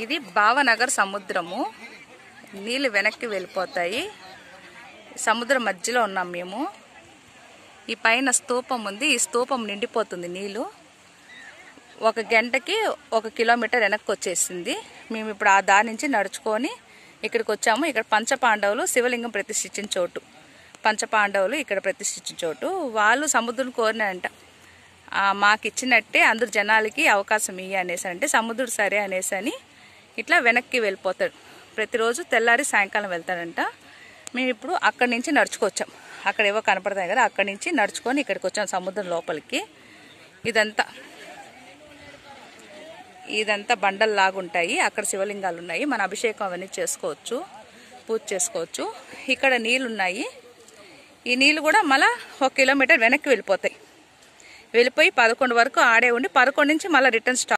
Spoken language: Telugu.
ఇది భావనగర్ సముద్రము. నీళ్ళు వెనక్కి వెళ్ళిపోతాయి. సముద్రం మధ్యలో ఉన్నాం మేము. ఈ పైన స్తూపం ఉంది. ఈ స్తూపం నిండిపోతుంది నీళ్ళు. 1 గంటకి 1 కిలోమీటర్ వెనక్కి వచ్చేసింది. మేము ఇప్పుడు ఆ దారి నుంచి నడుచుకొని ఇక్కడికి వచ్చాము. ఇక్కడ పంచపాండవులు శివలింగం ప్రతిష్ఠించిన చోటు. పంచపాండవులు ఇక్కడ ప్రతిష్ఠించిన చోటు. వాళ్ళు సముద్రం కోరినంట మాకు ఇచ్చినట్టే అందరు జనాలకి అవకాశం ఇయ్యి అనేసి అంటే సముద్రుడు సరే అనేసి అని ఇట్లా వెనక్కి వెళ్ళిపోతాడు. ప్రతిరోజు తెల్లారి సాయంకాలం వెళ్తాడంట. మేము ఇప్పుడు అక్కడి నుంచి నడుచుకొచ్చాం. అక్కడ ఏవో కనపడతాయి కదా, అక్కడి నుంచి నడుచుకొని ఇక్కడికి వచ్చాం సముద్రం లోపలికి. ఇదంతా బండల్లాగుంటాయి. అక్కడ శివలింగాలు ఉన్నాయి. మన అభిషేకం అవన్నీ చేసుకోవచ్చు, పూజ చేసుకోవచ్చు. ఇక్కడ నీళ్ళు ఉన్నాయి. ఈ నీళ్ళు కూడా మళ్ళీ 1 కిలోమీటర్ వెనక్కి వెళ్ళిపోతాయి. వెళ్ళిపోయి 11 వరకు ఆడే ఉండి 11 నుంచి మళ్ళీ రిటర్న్ స్టార్ట్.